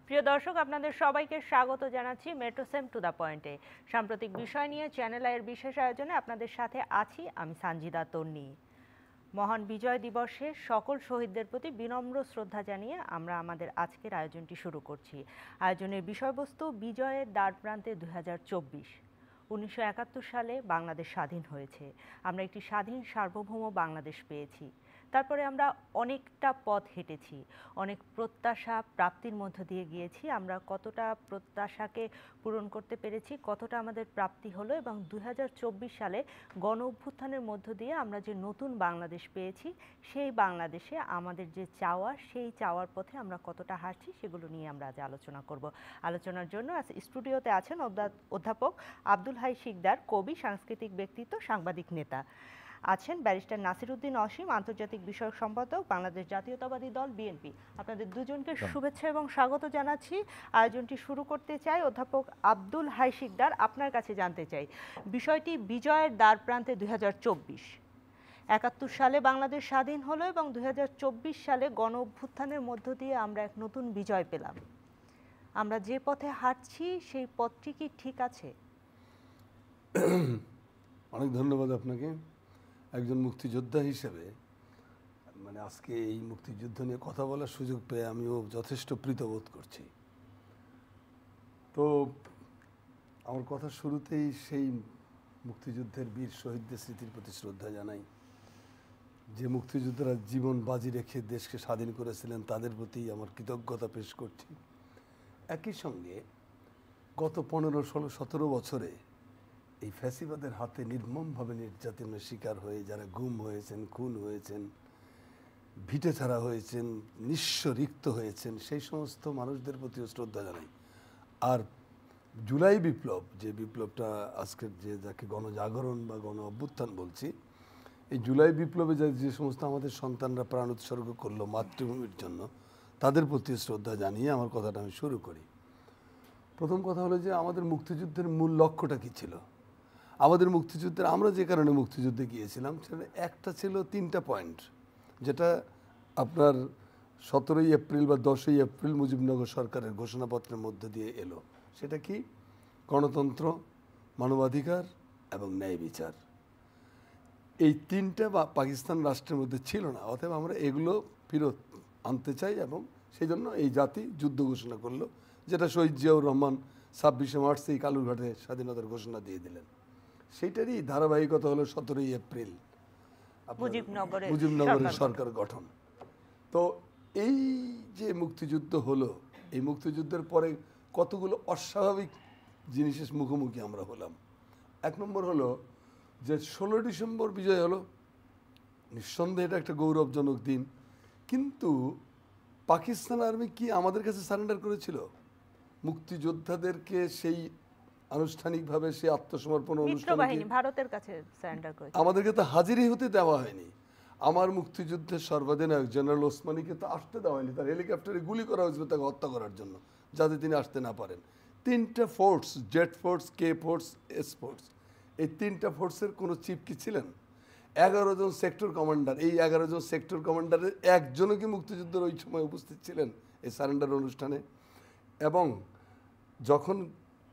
প্রিয় দর্শক, আপনাদের সবাইকে স্বাগত জানাচ্ছি মেট্রোসেম টু দ্য পয়েন্টে। সাম্প্রতিক বিষয় নিয়ে চ্যানেল আইয়ের বিশেষ আয়োজনে আপনাদের সাথে আছি আমি সানজিদা তন্নি। মহান বিজয় দিবসে সকল শহীদদের প্রতি বিনম্র শ্রদ্ধা জানিয়ে আমরা আমাদের আজকের আয়োজনটি শুরু করছি। আয়োজনের বিষয়বস্তু বিজয়ের দ্বারপ্রান্তে 2024। 1971 সালে বাংলাদেশ স্বাধীন হয়েছে। আমরা একটি স্বাধীন সার্বভৌম বাংলাদেশ পেয়েছি। তারপরে আমরা অনেকটা পথ হেঁটেছি, অনেক প্রত্যাশা প্রাপ্তির মধ্য দিয়ে গিয়েছি। আমরা কতটা প্রত্যাশাকে পূরণ করতে পেরেছি, কতটা আমাদের প্রাপ্তি হলো, এবং 2024 সালে গণ অভ্যুত্থানের মধ্য দিয়ে আমরা যে নতুন বাংলাদেশ পেয়েছি, সেই বাংলাদেশে আমাদের যে চাওয়া, সেই চাওয়ার পথে আমরা কতটা হাঁটছি, সেগুলো নিয়ে আমরা আজ আলোচনা করব। আলোচনার জন্য স্টুডিওতে আছেন অধ্যাপক আব্দুল হাই শিকদার, কবি, সাংস্কৃতিক ব্যক্তিত্ব, সাংবাদিক নেতা। আছেন ব্যারিস্টার নাসির উদ্দিন অসীম, আন্তর্জাতিক বিষয়ক সম্পাদক, বাংলাদেশ জাতীয়তাবাদী দল বিএনপি। আপনাদের দুজনকে শুভেচ্ছা এবং স্বাগত জানাচ্ছি। আয়োজনটি শুরু করতে চাই অধ্যাপক আব্দুল হাই শিকদার, আপনার কাছে জানতে চাই বিষয়টি বিজয়ের দ্বারপ্রান্তে 2024। 71 সালে বাংলাদেশ স্বাধীন হলো এবং 2024 সালে গণ অভ্যুত্থানের মধ্য দিয়ে আমরা এক নতুন বিজয় পেলাম। আমরা যে পথে হাঁটছি সেই পথটি কি ঠিক আছে? অনেক ধন্যবাদ আপনাকে। একজন মুক্তিযোদ্ধা হিসেবে আজকে এই মুক্তিযুদ্ধ নিয়ে কথা বলার সুযোগ পেয়ে আমিও যথেষ্ট প্রীতবোধ করছি। তো আমার কথা শুরুতেই সেই মুক্তিযুদ্ধের বীর শহীদদের স্মৃতির প্রতি শ্রদ্ধা জানাই। যে মুক্তিযোদ্ধারা জীবন বাজি রেখে দেশকে স্বাধীন করেছিলেন তাদের প্রতি আমার কৃতজ্ঞতা পেশ করছি। একই সঙ্গে গত 15, 16, 17 বছরে এই ফ্যাসিবাদের হাতে নির্মমভাবে নির্যাতনের শিকার হয়ে যারা গুম হয়েছেন, খুন হয়েছেন, ভিটে ছাড়া হয়েছেন, নিঃস্ব রিক্ত হয়েছেন, সেই সমস্ত মানুষদের প্রতিও শ্রদ্ধা জানাই। আর জুলাই বিপ্লব, যে বিপ্লবটা আজকের যাকে গণজাগরণ বা গণ অভ্যুত্থান বলছি, এই জুলাই বিপ্লবে যে সমস্ত আমাদের সন্তানরা প্রাণ উৎসর্গ করলো মাতৃভূমির জন্য, তাদের প্রতি শ্রদ্ধা জানিয়ে আমার কথাটা আমি শুরু করি। প্রথম কথা হলো যে আমাদের মুক্তিযুদ্ধের মূল লক্ষ্যটা কী ছিল। আমাদের মুক্তিযুদ্ধের আমরা যে কারণে মুক্তিযুদ্ধে গিয়েছিলাম সেটা একটা ছিল 3টা পয়েন্ট, যেটা আপনার 17ই এপ্রিল বা 10ই এপ্রিল মুজিবনগর সরকারের ঘোষণাপত্রের মধ্য দিয়ে এলো। সেটা কি? গণতন্ত্র, মানবাধিকার এবং ন্যায় বিচার। এই 3টা পাকিস্তান রাষ্ট্রের মধ্যে ছিল না, অতএব আমরা এগুলো ফেরত আনতে চাই এবং সেই জন্য এই জাতি যুদ্ধ ঘোষণা করলো, যেটা শহীদ জিয়াউর রহমান 26শে মার্চ এই কালুরঘাটে স্বাধীনতার ঘোষণা দিয়ে দিলেন। সেইটারই ধারাবাহিকতা হলো 17ই এপ্রিল মুজিবনগরের সরকার গঠন। তো এই যে মুক্তিযুদ্ধ হলো, এই মুক্তিযুদ্ধের পরে কতগুলো অস্বাভাবিক জিনিসের মুখোমুখি আমরা হলাম। 1 নম্বর হলো যে 16 ডিসেম্বর বিজয় হলো। নিঃসন্দেহে এটা একটা গৌরবজনক দিন, কিন্তু পাকিস্তান আর্মি কি আমাদের কাছে সারেন্ডার করেছিল? মুক্তিযোদ্ধাদেরকে সেই আনুষ্ঠানিকভাবে সেই আত্মসমর্পণ অনুষ্ঠানে ভারতের কাছে সারেন্ডার করেছে, আমাদেরকে তো হাজিরই হতে দেওয়া হয়নি। আমার মুক্তিযুদ্ধের সর্বাধিনায়ক জেনারেল ওসমানীকে তো আসতে দেওয়া হয়নি, তার হেলিকপ্টারে গুলি করা হয়েছিল তাকে হত্যা করার জন্য, যাতে তিনি আসতে না পারেন। 3টা force, Z force, K force, S force, এই 3টা ফোর্সের কোনো চিফ কি ছিলেন? 11 জন সেক্টর কমান্ডার। এই 11 জন সেক্টর কমান্ডারের একজনও কি মুক্তিযুদ্ধের ওই সময় উপস্থিত ছিলেন এই সারেন্ডার অনুষ্ঠানে? এবং যখন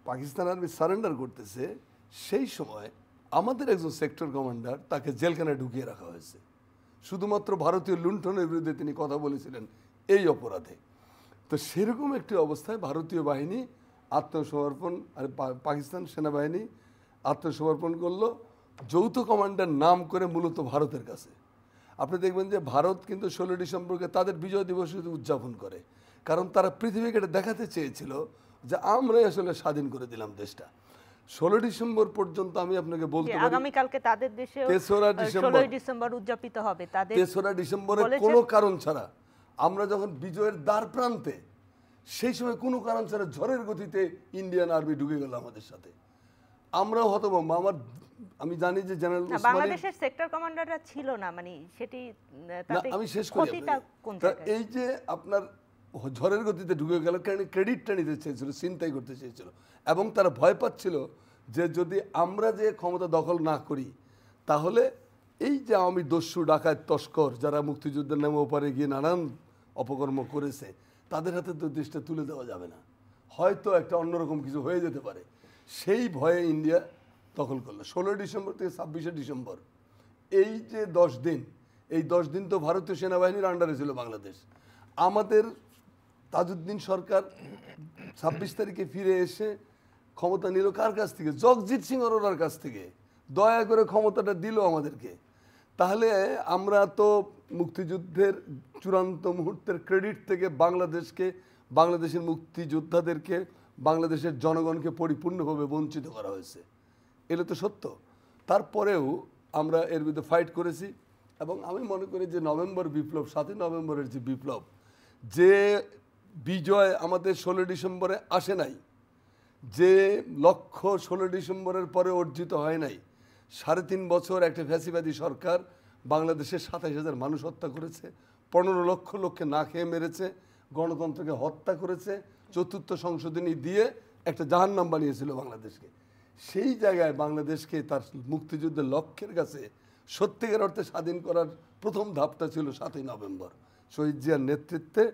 পাকিস্তান আর্মি সারেন্ডার করতেছে সেই সময় আমাদের একজন সেক্টর কমান্ডার, তাকে জেলখানায় ঢুকিয়ে রাখা হয়েছে শুধুমাত্র ভারতীয় লুণ্ঠনের বিরুদ্ধে তিনি কথা বলেছিলেন এই অপরাধে। তো সেরকম একটি অবস্থায় ভারতীয় বাহিনী আত্মসমর্পণ, আর পাকিস্তান সেনাবাহিনী আত্মসমর্পণ করলো যৌথ কমান্ডার নাম করে, মূলত ভারতের কাছে। আপনি দেখবেন যে ভারত কিন্তু 16 ডিসেম্বরকে তাদের বিজয় দিবস উদযাপন করে, কারণ তারা পৃথিবীকে দেখাতে চেয়েছিল যে আমরাই আসলে স্বাধীন করে দিলাম দেশটা। 16 ডিসেম্বর পর্যন্ত আমি আপনাকে বলতে পারি আগামীকালকে তাদের দেশে 3রা ডিসেম্বর উদযাপিত হবে। তাদের 3রা ডিসেম্বরের কোনো কারণ ছাড়া আমরা যখন বিজয়ের দ্বার প্রান্তে, সেই সময় কোনো কারণ ছাড়া ঝড়ের গতিতে ইন্ডিয়ান আর্মি ঢুকে গেল আমাদের সাথে। আমরাও হতভম্ব। আমি জানি যে জেনারেল ওসমানী বাংলাদেশের সেক্টর কমান্ডাররা ছিল না, সেটি আমি শেষ করি। এই যে আপনার ঝড়ের গতিতে ঢুকে গেল, কারণ ক্রেডিটটা নিতে চেয়েছিল, ছিনতাই করতে চেয়েছিল, এবং তারা ভয় পাচ্ছিল যে যদি আমরা যে ক্ষমতা দখল না করি তাহলে এই যে আওয়ামী দস্যু, ডাকাত, তস্কর যারা মুক্তিযুদ্ধের নামে ওপারে গিয়ে নানান অপকর্ম করেছে তাদের হাতে তো দেশটা তুলে দেওয়া যাবে না, হয়তো একটা অন্যরকম কিছু হয়ে যেতে পারে, সেই ভয়ে ইন্ডিয়া দখল করলো। 16 ডিসেম্বর থেকে 26শে ডিসেম্বর এই যে 10 দিন, এই 10 দিন তো ভারতীয় সেনাবাহিনীর আন্ডারে ছিল বাংলাদেশ। আমাদের তাজউদ্দিন সরকার 26 তারিখে ফিরে এসে ক্ষমতা নিল কার কাছ থেকে? জগজিৎ সিং অরোরার কাছ থেকে। দয়া করে ক্ষমতাটা দিল আমাদেরকে। তাহলে আমরা তো মুক্তিযুদ্ধের চূড়ান্ত মুহূর্তের ক্রেডিট থেকে বাংলাদেশকে, বাংলাদেশের মুক্তিযোদ্ধাদেরকে, বাংলাদেশের জনগণকে পরিপূর্ণভাবে বঞ্চিত করা হয়েছে, এগুলো তো সত্য। তারপরেও আমরা এর বিরুদ্ধে ফাইট করেছি এবং আমি মনে করি যে নভেম্বর বিপ্লব, 7ই নভেম্বরের যে বিপ্লব, যে বিজয় আমাদের 16 ডিসেম্বরে আসে নাই, যে লক্ষ্য 16 ডিসেম্বরের পরে অর্জিত হয় নাই, 3.5 বছর একটা ফ্যাসিবাদী সরকার বাংলাদেশের 27,000 মানুষ হত্যা করেছে, 15 লক্ষ লোককে না খেয়ে মেরেছে, গণতন্ত্রকে হত্যা করেছে, 4র্থ সংশোধনী দিয়ে একটা জাহান্নাম বানিয়েছিল বাংলাদেশকে। সেই জায়গায় বাংলাদেশকে তার মুক্তিযুদ্ধের লক্ষ্যের কাছে সত্যিকার অর্থে স্বাধীন করার প্রথম ধাপটা ছিল 7ই নভেম্বর। শহীদ জিয়ার নেতৃত্বে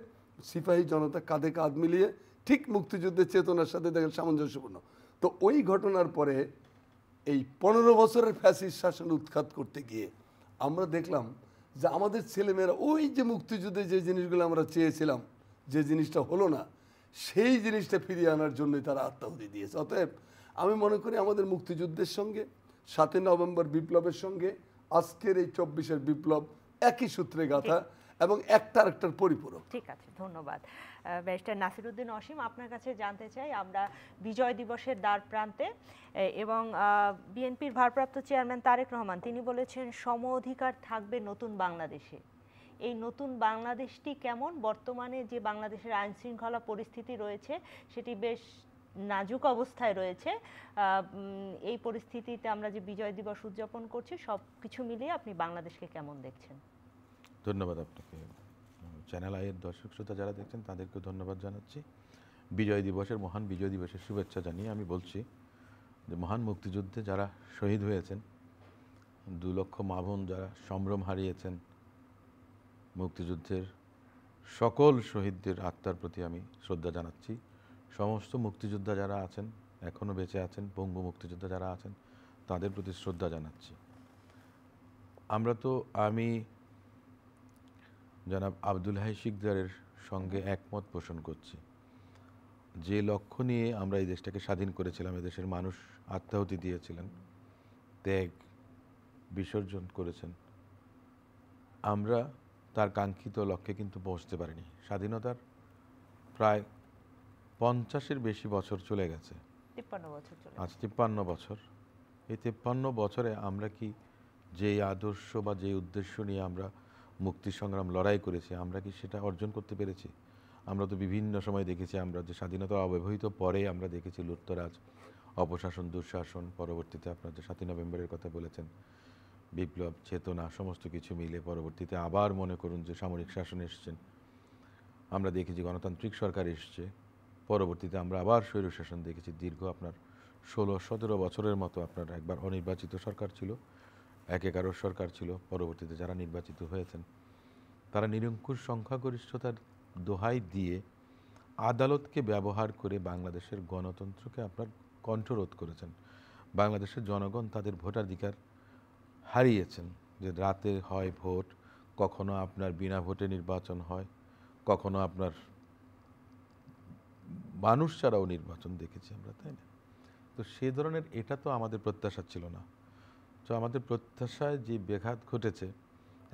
সিপাহী জনতা কাঁধে কাঁধ মিলিয়ে ঠিক মুক্তিযুদ্ধের চেতনার সাথে দেখেন সামঞ্জস্যপূর্ণ। তো ওই ঘটনার পরে এই 15 বছরের ফ্যাসিস্ট শাসন উৎখাত করতে গিয়ে আমরা দেখলাম যে আমাদের ছেলেমেয়েরা ওই যে মুক্তিযুদ্ধে যে জিনিসগুলো আমরা চেয়েছিলাম, যে জিনিসটা হলো না, সেই জিনিসটা ফিরিয়ে আনার জন্যই তারা আত্মাহুতি দিয়েছে। অতএব আমি মনে করি আমাদের মুক্তিযুদ্ধের সঙ্গে 7ই নভেম্বর বিপ্লবের সঙ্গে আজকের এই 24-এর বিপ্লব একই সূত্রে গাঁথা এবং একটার পরিপূরক। ঠিক আছে, ধন্যবাদ। ব্যারিস্টার নাসিরউদ্দিন অসীম, আপনার কাছে জানতে চাই, আমরা বিজয় দিবসের দ্বার প্রান্তে এবং বিএনপির ভারপ্রাপ্ত চেয়ারম্যান তারেক রহমান তিনি বলেছেন সম অধিকার থাকবে নতুন বাংলাদেশে। এই নতুন বাংলাদেশটি কেমন? বর্তমানে যে বাংলাদেশের আইন শৃঙ্খলা পরিস্থিতি রয়েছে সেটি বেশ নাজুক অবস্থায় রয়েছে। এই পরিস্থিতিতে আমরা যে বিজয় দিবস উদযাপন করছি, সব কিছু মিলিয়ে আপনি বাংলাদেশকে কেমন দেখছেন? ধন্যবাদ আপনাকে। চ্যানেল আইয়ের দর্শক শ্রোতা যারা দেখছেন তাদেরকে ধন্যবাদ জানাচ্ছি। বিজয় দিবসের, মহান বিজয় দিবসের শুভেচ্ছা জানিয়ে আমি বলছি যে মহান মুক্তিযুদ্ধে যারা শহীদ হয়েছেন, 2 লক্ষ মা বোন যারা সম্ভ্রম হারিয়েছেন, মুক্তিযুদ্ধের সকল শহীদদের আত্মার প্রতি আমি শ্রদ্ধা জানাচ্ছি। সমস্ত মুক্তিযোদ্ধা যারা আছেন, এখনও বেঁচে আছেন, পঙ্গু মুক্তিযোদ্ধা যারা আছেন, তাদের প্রতি শ্রদ্ধা জানাচ্ছি। আমি জনাব আব্দুল হাই শিকদারের সঙ্গে একমত পোষণ করছি। যে লক্ষ্য নিয়ে আমরা এই দেশটাকে স্বাধীন করেছিলাম, এদেশের মানুষ আত্মাহুতি দিয়েছিলেন, ত্যাগ বিসর্জন করেছেন, আমরা তার কাঙ্ক্ষিত লক্ষ্যে কিন্তু পৌঁছতে পারিনি। স্বাধীনতার প্রায় 50-এর বেশি বছর চলে গেছে, 53 বছর চলে আজ 53 বছর। এই 53 বছরে আমরা কি যে আদর্শ বা যে উদ্দেশ্য নিয়ে আমরা মুক্তি সংগ্রাম লড়াই করেছি, আমরা কি সেটা অর্জন করতে পেরেছি? আমরা তো বিভিন্ন সময় দেখেছি, আমরা যে স্বাধীনতা অব্যবহিত পরে আমরা দেখেছি লুটতরাজ, অপশাসন, দুঃশাসন, পরবর্তীতে আপনার যে 7ই নভেম্বরের কথা বলেছেন, বিপ্লব চেতনা, সমস্ত কিছু মিলে পরবর্তীতে আবার মনে করুন যে সামরিক শাসন এসছেন, আমরা দেখেছি গণতান্ত্রিক সরকার এসছে, পরবর্তীতে আমরা আবার স্বৈরশাসন দেখেছি। দীর্ঘ আপনার 16-17 বছরের মতো আপনার একবার অনির্বাচিত সরকার ছিল, একেকারোর সরকার ছিল। পরবর্তীতে যারা নির্বাচিত হয়েছেন তারা নিরঙ্কুশ সংখ্যাগরিষ্ঠতার দোহাই দিয়ে আদালতকে ব্যবহার করে বাংলাদেশের গণতন্ত্রকে আপনার কণ্ঠরোধ করেছেন। বাংলাদেশের জনগণ তাদের ভোটাধিকার হারিয়েছেন, যে রাতে হয় ভোট, কখনো আপনার বিনা ভোটে নির্বাচন হয়, কখনো আপনার মানুষ ছাড়াও নির্বাচন দেখেছি আমরা, তাই না? তো সে ধরনের এটা তো আমাদের প্রত্যাশা ছিল না। তো আমাদের প্রত্যাশায় যে ব্যাঘাত ঘটেছে,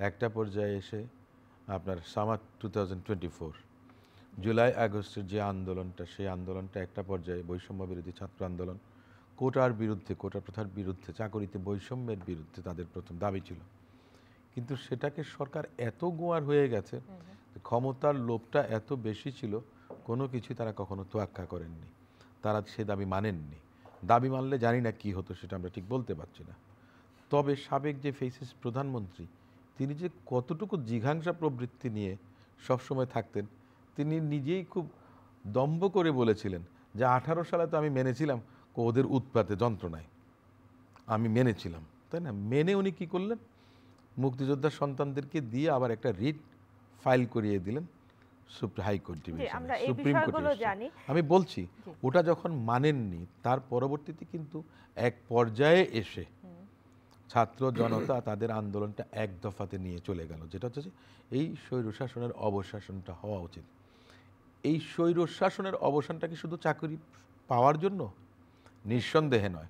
একটা পর্যায়ে এসে আপনার সামার 2024 জুলাই আগস্টের যে আন্দোলনটা, সেই আন্দোলনটা একটা পর্যায়ে বৈষম্য বিরোধী ছাত্র আন্দোলন, কোটার বিরুদ্ধে, কোটা প্রথার বিরুদ্ধে, চাকরিতে বৈষম্যের বিরুদ্ধে তাদের প্রথম দাবি ছিল। কিন্তু সেটাকে সরকার এত গোয়ার হয়ে গেছে, ক্ষমতার লোভটা এত বেশি ছিল, কোনো কিছু তারা কখনো তোয়াক্কা করেননি, তারা সে দাবি মানেননি। দাবি মানলে জানি না কি হতো, সেটা আমরা ঠিক বলতে পারছি না। তবে সাবেক যে ফেসিস প্রধানমন্ত্রী, তিনি যে কতটুকু জিঘাংসা প্রবৃত্তি নিয়ে সবসময় থাকতেন, তিনি নিজেই খুব দম্ভ করে বলেছিলেন যে 18 সালে তো আমি মেনেছিলাম ওদের উৎপাতে যন্ত্রণায়, আমি মেনেছিলাম, তাই না? মেনে উনি কী করলেন? মুক্তিযোদ্ধার সন্তানদেরকে দিয়ে আবার একটা রিট ফাইল করিয়ে দিলেন হাইকোর্ট জি, ডিভিশন আমরা এই সুপ্রিম কোর্টে বিষয়গুলো এসেছে। জানি। আমি বলছি জি। ওটা যখন মানেননি তার পরবর্তীতে কিন্তু এক পর্যায়ে এসে ছাত্র জনতা তাদের আন্দোলনটা এক দফাতে নিয়ে চলে গেল, যেটা হচ্ছে যে এই স্বৈরশাসনের অবসানটা হওয়া উচিত। এই স্বৈরশাসনের অবসানটা কি শুধু চাকরি পাওয়ার জন্য? নিঃসন্দেহে নয়।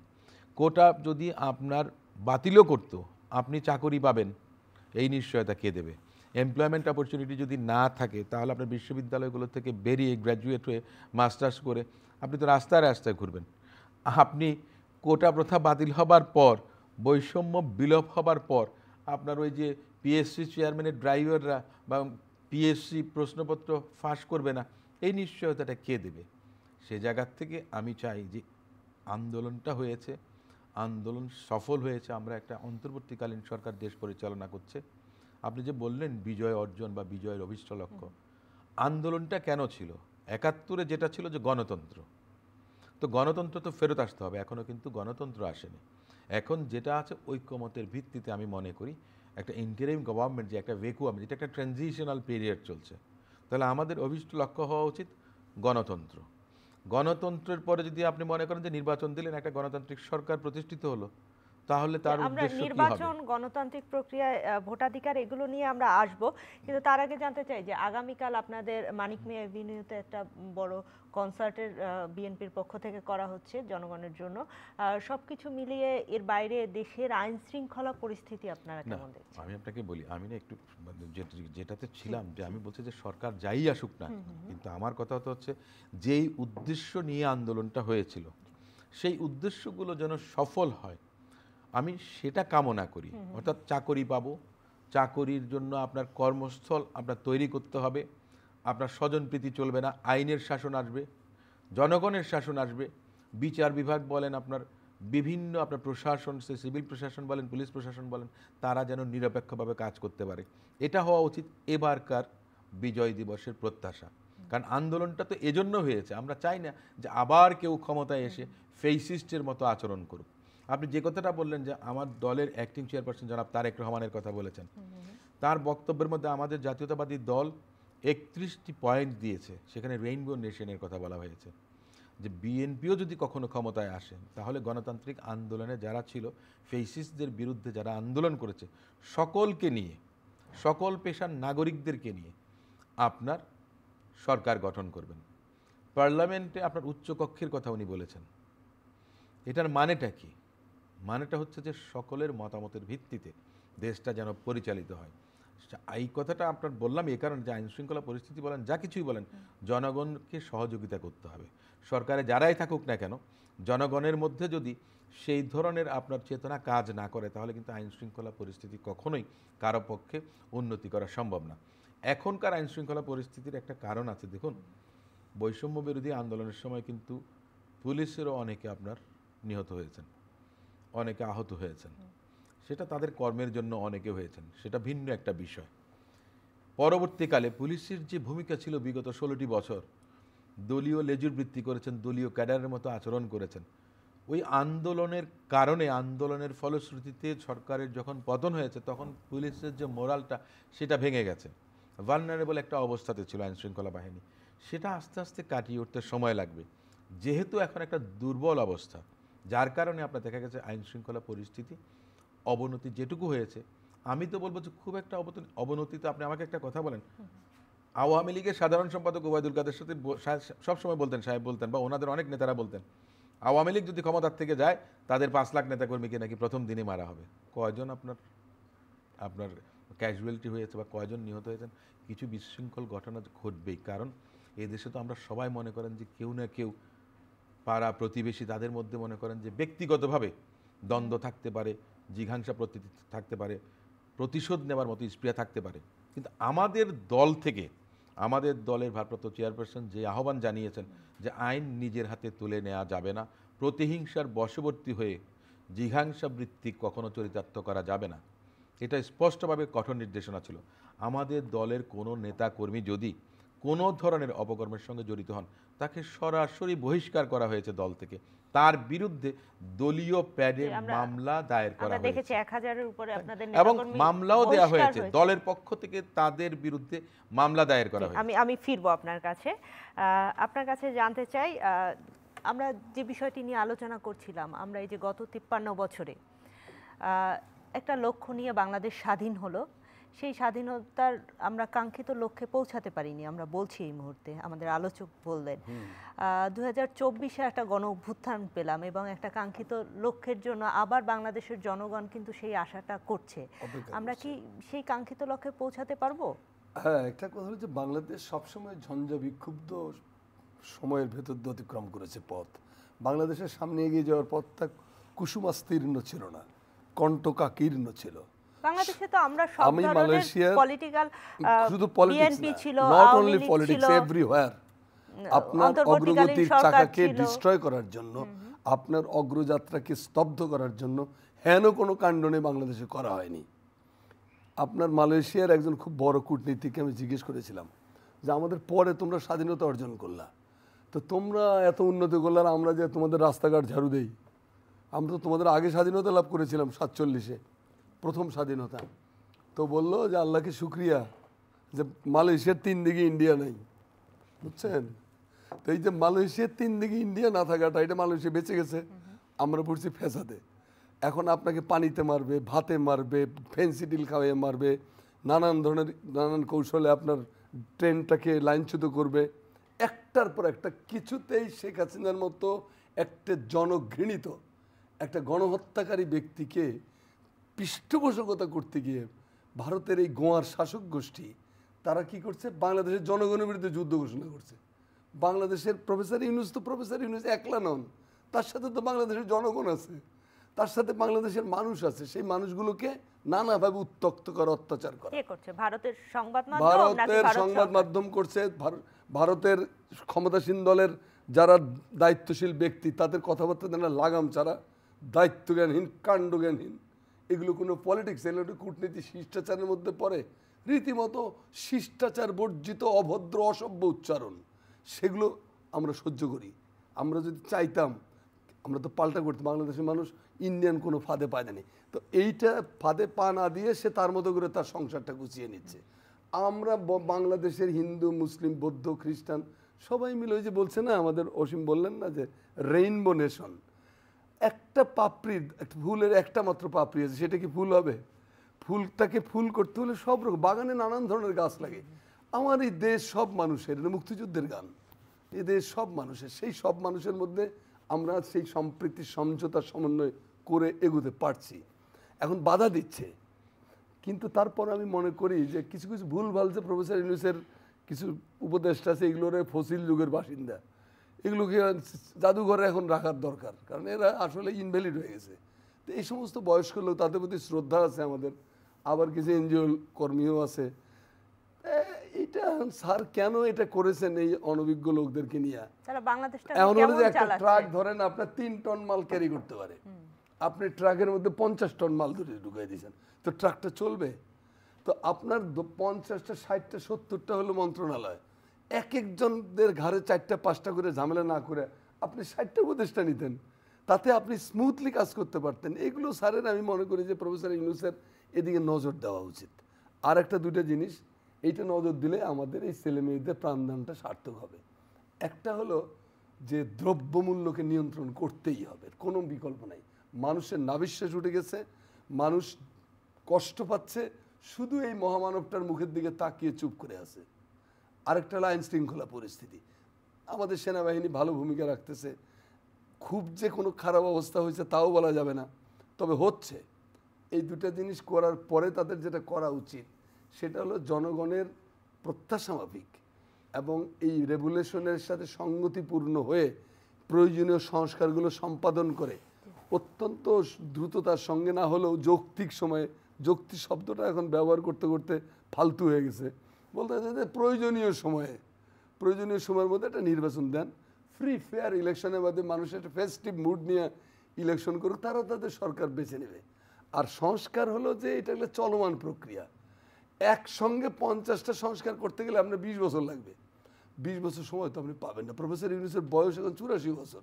কোটা যদি আপনার বাতিলও করতো, আপনি চাকরি পাবেন, এই নিশ্চয়তা কে দেবে? এমপ্লয়মেন্ট অপরচুনিটি যদি না থাকে তাহলে আপনার বিশ্ববিদ্যালয়গুলো থেকে বেরিয়ে গ্র্যাজুয়েট হয়ে মাস্টার্স করে আপনি তো রাস্তায় রাস্তায় ঘুরবেন। আপনি কোটা প্রথা বাতিল হবার পর, বৈষম্য বিলোপ হবার পর আপনার ওই যে পিএসসি চেয়ারম্যানের ড্রাইভাররা বা পিএসসি প্রশ্নপত্র ফাঁস করবে না, এই নিশ্চয়তাটা কে দেবে? সে জায়গার থেকে আমি চাই যে আন্দোলনটা হয়েছে, আন্দোলন সফল হয়েছে, আমরা একটা অন্তর্বর্তীকালীন সরকার দেশ পরিচালনা করছে। আপনি যে বললেন বিজয় অর্জন বা বিজয়ের অভিষ্ট লক্ষ্য, আন্দোলনটা কেন ছিল? ৭১-এ যেটা ছিল যে গণতন্ত্র, তো গণতন্ত্র তো ফেরত আসতে হবে, এখনও কিন্তু গণতন্ত্র আসেনি। এখন যেটা আছে ঐক্যমতের ভিত্তিতে আমি মনে করি একটা ইন্টারিম গভর্নমেন্ট, যে একটা ভেকুয়াম, যেটা একটা ট্রানজিশনাল পিরিয়ড চলছে, তাহলে আমাদের অভিষ্ট লক্ষ্য হওয়া উচিত গণতন্ত্র। গণতন্ত্রের পরে যদি আপনি মনে করেন যে নির্বাচন দিলেন, একটা গণতান্ত্রিক সরকার প্রতিষ্ঠিত হলো, তাহলে তার আমরা উদ্দেশ্য কি হবে? নির্বাচন, গণতান্ত্রিক প্রক্রিয়ায় ভোটাধিকার এগুলো নিয়ে আমরা আসব, কিন্তু তার আগে জানতে চাই যে আগামীকাল আপনাদের মানিক মিয়া এভিনিউতে একটা বড় কনসার্টের বিএনপির পক্ষ থেকে করা হচ্ছে জনগণের জন্য। সবকিছু মিলিয়ে এর বাইরে দেশের আইন শৃঙ্খলা পরিস্থিতি আপনারা না, কেমন দেখছেন? আমি আপনাকে বলি, আমি না একটু মানে যেটাতে ছিলাম, যে আমি বলছি যে সরকার যাই আসুক না, কিন্তু আমার কথা হচ্ছে যেই উদ্দেশ্য নিয়ে আন্দোলনটা হয়েছিল সেই উদ্দেশ্যগুলো যেন সফল হয়, আমি সেটা কামনা করি। অর্থাৎ চাকরি পাবো, চাকরির জন্য আপনার কর্মস্থল আপনার তৈরি করতে হবে, আপনার স্বজনপ্রীতি চলবে না, আইনের শাসন আসবে, জনগণের শাসন আসবে, বিচার বিভাগ বলেন, আপনার বিভিন্ন আপনার প্রশাসন, সে সিভিল প্রশাসন বলেন, পুলিশ প্রশাসন বলেন, তারা যেন নিরপেক্ষভাবে কাজ করতে পারে। এটা হওয়া উচিত এবারকার বিজয় দিবসের প্রত্যাশা। কারণ আন্দোলনটা তো এজন্য হয়েছে, আমরা চাই না যে আবার কেউ ক্ষমতায় এসে ফেসিস্টের মতো আচরণ করুক। আপনি যে কথাটা বললেন যে আমার দলের অ্যাক্টিং চেয়ারপারসন জনাব তারেক রহমানের কথা বলেছেন, তার বক্তব্যের মধ্যে আমাদের জাতীয়তাবাদী দল ৩১টি পয়েন্ট দিয়েছে, সেখানে রেইনবো নেশনের কথা বলা হয়েছে, যে বিএনপিও যদি কখনো ক্ষমতায় আসে তাহলে গণতান্ত্রিক আন্দোলনে যারা ছিল, ফেসিস্টদের বিরুদ্ধে যারা আন্দোলন করেছে, সকলকে নিয়ে, সকল পেশার নাগরিকদেরকে নিয়ে আপনার সরকার গঠন করবেন। পার্লামেন্টে আপনার উচ্চকক্ষের কথা উনি বলেছেন। এটার মানেটা কি? মানেটা হচ্ছে যে সকলের মতামতের ভিত্তিতে দেশটা যেন পরিচালিত হয়। এই কথাটা আপনার বললাম এই কারণে যে আইন শৃঙ্খলা পরিস্থিতি বলেন, যা কিছুই বলেন, জনগণকে সহযোগিতা করতে হবে। সরকারে যারাই থাকুক না কেন, জনগণের মধ্যে যদি সেই ধরনের আপনার চেতনা কাজ না করে, তাহলে কিন্তু আইন শৃঙ্খলা পরিস্থিতি কখনোই কারো পক্ষে উন্নতি করা সম্ভব না। এখনকার আইন শৃঙ্খলা পরিস্থিতির একটা কারণ আছে, দেখুন, বৈষম্য বিরোধী আন্দোলনের সময় কিন্তু পুলিশেরও অনেকে আপনার নিহত হয়েছেন, অনেকে আহত হয়েছেন, সেটা তাদের কর্মের জন্য অনেকে হয়েছেন, সেটা ভিন্ন একটা বিষয়। পরবর্তীকালে পুলিশের যে ভূমিকা ছিল বিগত 16টি বছর, দলীয় লেজুর বৃত্তি করেছেন, দলীয় ক্যাডারের মতো আচরণ করেছেন। ওই আন্দোলনের কারণে, আন্দোলনের ফলশ্রুতিতে সরকারের যখন পতন হয়েছে, তখন পুলিশের যে মোরালটা সেটা ভেঙে গেছে, ভালনারেবল একটা অবস্থাতে ছিল আইন শৃঙ্খলা বাহিনী। সেটা আস্তে আস্তে কাটিয়ে উঠতে সময় লাগবে, যেহেতু এখন একটা দুর্বল অবস্থা, যার কারণে আপনার দেখা গেছে আইন শৃঙ্খলা পরিস্থিতি অবনতি যেটুকু হয়েছে, আমি তো বলবো যে খুব একটা অবনতিতে। আপনি আমাকে একটা কথা বলেন, আওয়ামী লীগের সাধারণ সম্পাদক ওবায়দুল কাদের সাথে সবসময় বলতেন, সাহেব বলতেন, বা ওনাদের অনেক নেতারা বলতেন, আওয়ামী লীগ যদি ক্ষমতার থেকে যায় তাদের 5 লাখ নেতাকর্মীকে নাকি প্রথম দিনই মারা হবে। কয়জন আপনার ক্যাজুয়ালিটি হয়েছে বা কয়জন নিহত হয়েছেন? কিছু বিশৃঙ্খল ঘটনা ঘটবেই, কারণ এই দেশে তো আমরা সবাই মনে করেন যে কেউ না কেউ, পাড়া প্রতিবেশী, তাদের মধ্যে মনে করেন যে ব্যক্তিগতভাবে দ্বন্দ্ব থাকতে পারে, জিঘাংসা থাকতে পারে, প্রতিশোধ নেওয়ার মতো স্পৃহা থাকতে পারে। কিন্তু আমাদের দল থেকে, আমাদের দলের ভারপ্রাপ্ত চেয়ারপারসন যে আহ্বান জানিয়েছেন যে আইন নিজের হাতে তুলে নেওয়া যাবে না, প্রতিহিংসার বশবর্তী হয়ে জিঘাংসা বৃত্তি কখনো চরিতার্থ করা যাবে না, এটা স্পষ্টভাবে কঠোর নির্দেশনা ছিল। আমাদের দলের কোনো নেতা কর্মী যদি কোনো ধরনের অপকর্মের সঙ্গে জড়িত হন তাকে সরাসরি বহিষ্কার করা হয়েছে দল থেকে। তার বিরুদ্ধে দলীয় প্যাডে মামলা দায়ের করা আমরা দেখেছি হয়েছে 1000-এর উপরে আপনাদের এবং নেতাকর্মী মামলাও দেয়া বহিষ্কার হয়েছে দলের পক্ষ থেকে, তাদের বিরুদ্ধে মামলা দায়ের করা হয়েছে। আমি ফিরবো আপনার কাছে। আপনার কাছে জানতে চাই, আমরা যে বিষয়টি নিয়ে আলোচনা করছিলাম, আমরা এই যে গত 53 বছরে একটা লক্ষ্য নিয়ে বাংলাদেশ স্বাধীন হলো, সেই স্বাধীনতার আমরা কাঙ্ক্ষিত লক্ষ্যে পৌঁছাতে পারিনি, আমরা বলছি এই মুহূর্তে, আমাদের আলোচক বললেন 2024-এ একটা গণ অভ্যুত্থান পেলাম এবং একটা কাঙ্ক্ষিত লক্ষ্যের জন্য আবার বাংলাদেশের জনগণ কিন্তু সেই আশাটা করছে। আমরা কি সেই কাঙ্ক্ষিত লক্ষ্যে পৌঁছাতে পারবো? হ্যাঁ, একটা কথা হলো যে বাংলাদেশ সবসময় ঝঞ্ঝা বিক্ষুব্ধ সময়ের ভেতর দিয়ে অতিক্রম করেছে পথ। বাংলাদেশের সামনে এগিয়ে যাওয়ার পথটা কুসুমাস্তীর্ণ ছিল না, কণ্টকাকীর্ণ ছিল। বাংলাদেশে তো আমরা সব ধরনের পলিটিক্যাল, শুধু পলিটিক্স বিএনপি ছিল, নট অনলি পলিটিক্স, এভরিওয়্যার আপনার অগ্রগতির চাকাকে ডিস্ট্রয় করার জন্য, আপনার অগ্রযাত্রাকে স্তব্ধ করার জন্য হেন কোনো কাণ্ড নেই বাংলাদেশে করা হয়নি। আপনার মালয়েশিয়ার একজন খুব বড় কূটনীতিককে আমি জিজ্ঞেস করেছিলাম যে আমাদের পরে তোমরা স্বাধীনতা অর্জন করলা, তো তোমরা এত উন্নতি করলে আর আমরা যে তোমাদের রাস্তাঘাট ঝাড়ু দেই, আমরা তো তোমাদের আগে স্বাধীনতা লাভ করেছিলাম 47-এ, প্রথম স্বাধীনতা। তো বললো যে আল্লাহকে শুক্রিয়া যে মালয়েশিয়ার 3 দিকে ইন্ডিয়া নাই, বুঝছেন? তো এই যে মালয়েশিয়ার 3 দিকে ইন্ডিয়া না থাকাটা, এটা মালয়েশিয়া বেঁচে গেছে, আমরা পড়ছি ফেসাদে। এখন আপনাকে পানিতে মারবে, ভাতে মারবে, ফেন্সিডিল খাওয়াইয়ে মারবে, নানান কৌশলে আপনার ট্রেনটাকে লাইনচ্যুত করবে, একটার পর একটা। কিছুতেই শেখ হাসিনার মতো একটা জনঘৃণিত একটা গণহত্যাকারী ব্যক্তিকে পৃষ্ঠপোষকতা করতে গিয়ে ভারতের এই গোয়ার শাসক গোষ্ঠী তারা কি করছে, বাংলাদেশের জনগণের বিরুদ্ধে যুদ্ধ ঘোষণা করছে। বাংলাদেশের প্রফেসর ইউনূস একলা নন, তার সাথে তো বাংলাদেশের জনগণ আছে, তার সাথে বাংলাদেশের মানুষ আছে। সেই মানুষগুলোকে নানাভাবে উত্ত্যক্ত করা, অত্যাচার করা ভারতের সংবাদ মাধ্যম করছে। ভারতের ক্ষমতাসীন দলের যারা দায়িত্বশীল ব্যক্তি তাদের কথাবার্তা দেনা লাগাম ছাড়া, দায়িত্বজ্ঞানহীন, কাণ্ডজ্ঞানহীন। এগুলো কোনো পলিটিক্স, এগুলো কূটনীতি, শিষ্টাচারের মধ্যে পড়ে। রীতিমতো শিষ্টাচার বর্জিত অভদ্র অসভ্য উচ্চারণ, সেগুলো আমরা সহ্য করি। আমরা যদি চাইতাম আমরা তো পাল্টা করতে, বাংলাদেশের মানুষ ইন্ডিয়ান কোনো ফাঁদে পায় না। তো এইটা ফাঁদে পা না দিয়ে সে তার মতো করে তার সংসারটা গুছিয়ে নিচ্ছে। আমরা বাংলাদেশের হিন্দু, মুসলিম, বৌদ্ধ, খ্রিস্টান সবাই মিলে, ওই যে বলছে না, আমাদের অসীম বললেন না যে রেইনবো নেশন, একটা পাপড়ির, একটা ফুলের একটা মাত্র পাপড়ি আছে, সেটা কি ফুল হবে? ফুলটাকে ফুল করতে হলে সব রকম বাগানে নানান ধরনের গাছ লাগে। আমার এই দেশ সব মানুষের, এটা মুক্তিযুদ্ধের গান, এই দেশ সব মানুষের, সেই সব মানুষের মধ্যে আমরা সেই সম্প্রীতি, সমঝোতা, সমন্বয় করে এগোতে পারছি। এখন বাধা দিচ্ছে, কিন্তু তারপর আমি মনে করি যে কিছু কিছু ভুলভাল যে প্রফেসর ইউনূসের কিছু উপদেষ্টা আছে, এগুলোর ফসিল যুগের বাসিন্দা, এগুলোকে জাদুঘরে এখন রাখার দরকার, কারণ এরা আসলে ইনভ্যালিড হয়ে গেছে। তো এই সমস্ত বয়স্ক লোক, তাদের প্রতি শ্রদ্ধা আছে আমাদের, আবার কিছু এনজিও কর্মীও আছে। এটা স্যার কেন এটা করেছেন এই অনভিজ্ঞ লোকদেরকে নিয়ে? এমন হলো যে একটা ট্রাক ধরেন আপনার 3 টন মাল ক্যারি করতে পারে, আপনি ট্রাকের মধ্যে 50 টন মাল ধরে ঢুকাই দিয়েছেন, তো ট্রাকটা চলবে? তো আপনার 50টা, 60টা, 70টা হলো মন্ত্রণালয়, এক একজনদের ঘাড়ে 4টা 5টা করে ঝামেলা না করে আপনি 60টা উপদেষ্টা নিতেন, তাতে আপনি স্মুথলি কাজ করতে পারতেন। এগুলো স্যারের আমি মনে করি যে প্রফেসর ইউনূসের এদিকে নজর দেওয়া উচিত। আর একটা দুটো জিনিস, এইটা নজর দিলে আমাদের এই ছেলে মেয়েদের প্রাণদানটা সার্থক হবে। একটা হলো যে দ্রব্যমূল্যকে নিয়ন্ত্রণ করতেই হবে, কোনো বিকল্প নাই। মানুষের নাবিশ্বাস উঠে গেছে, মানুষ কষ্ট পাচ্ছে, শুধু এই মহামানবটার মুখের দিকে তাকিয়ে চুপ করে আছে। আরেকটা হলো আইন শৃঙ্খলা পরিস্থিতি, আমাদের সেনাবাহিনী ভালো ভূমিকা রাখতেছে, খুব যে কোনো খারাপ অবস্থা হয়েছে তাও বলা যাবে না, তবে হচ্ছে। এই দুটা জিনিস করার পরে তাদের যেটা করা উচিত সেটা হলো জনগণের প্রত্যাশা মাফিক এবং এই রেগুলেশনের সাথে সঙ্গতিপূর্ণ হয়ে প্রয়োজনীয় সংস্কারগুলো সম্পাদন করে অত্যন্ত দ্রুততার সঙ্গে, না হলেও যৌক্তিক সময়ে, যৌক্তি শব্দটা এখন ব্যবহার করতে করতে ফালতু হয়ে গেছে, বলতে চাই যে প্রয়োজনীয় সময়ের মধ্যে একটা নির্বাচন দেন, ফ্রি ফেয়ার ইলেকশনের মধ্যে মানুষ একটা ফেস্টিভ মুড নিয়ে ইলেকশন করুক, তারা তাদের সরকার বেছে নেবে। আর সংস্কার হলো যে এটা একটা চলমান প্রক্রিয়া, একসঙ্গে 50টা সংস্কার করতে গেলে আপনার 20 বছর লাগবে, 20 বছর সময় তো আপনি পাবেন না। প্রফেসর ইউনূসের বয়স এখন 84 বছর,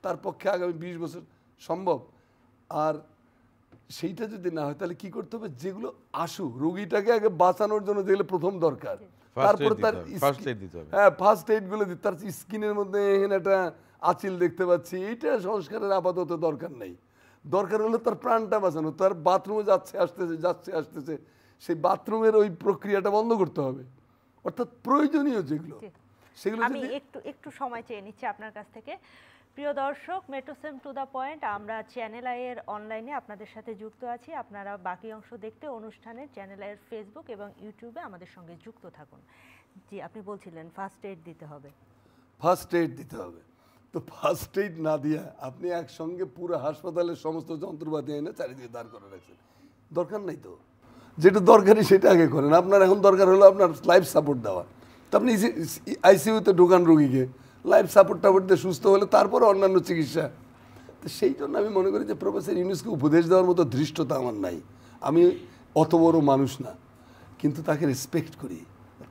তার পক্ষে আগামী 20 বছর সম্ভব? আর সেইটা যদি না হয় তাহলে কি করতে হবে, যেগুলো রোগীটাকে আগে বাঁচানোর জন্য যেগুলো প্রথম দরকার, তারপর তার হ্যাঁ ফার্স্ট এইড গুলো দিতে, তার স্কিনের মধ্যে এখানে একটা আঁচিল দেখতে পাচ্ছি, এইটা সংস্কারের আপাতত দরকার নেই। দরকার হলো তার প্রাণটা বাঁচানো, তার বাথরুমে যাচ্ছে আসতেছে, সেই বাথরুমের ওই প্রক্রিয়াটা বন্ধ করতে হবে। অর্থাৎ প্রয়োজনীয় যেগুলো সেগুলো। আমি একটু সময় চেয়ে নিচ্ছি আপনার কাছ থেকে। প্রিয় দর্শক, মেট্রোসেম টু দ্য পয়েন্ট, আমরা চ্যানেল আই এর অনলাইনে আপনাদের সাথে যুক্ত আছি। আপনারা বাকি অংশ দেখতে অনুষ্ঠানের চ্যানেল আই এর ফেসবুক এবং ইউটিউবে আমাদের সঙ্গে যুক্ত থাকুন। জি, আপনি বলছিলেন ফার্স্ট এইড দিতে হবে। ফার্স্ট এইড দিতে হবে, তো ফার্স্ট এইড না দিয়ে আপনি একসঙ্গে পুরো হাসপাতালের সমস্ত যন্ত্রপাতি এনে চারিদিকে দাঁড় করে রাখছেন, দরকার নাই তো। যেটা দরকারি সেটা আগে করেন। আপনার এখন দরকার হলো আপনার লাইফ সাপোর্ট দেওয়া, তো আপনি আইসিইউতে ঢোকান রোগীকে, লাইফ সাপোর্ট দিয়ে সুস্থ হলে তারপরে অন্যান্য চিকিৎসা। তো সেই জন্য আমি মনে করি যে প্রফেসর ইউনূসকে উপদেশ দেওয়ার মতো ধৃষ্টতা আমার নাই। আমি অত বড় মানুষ না, কিন্তু তাকে রেসপেক্ট করি।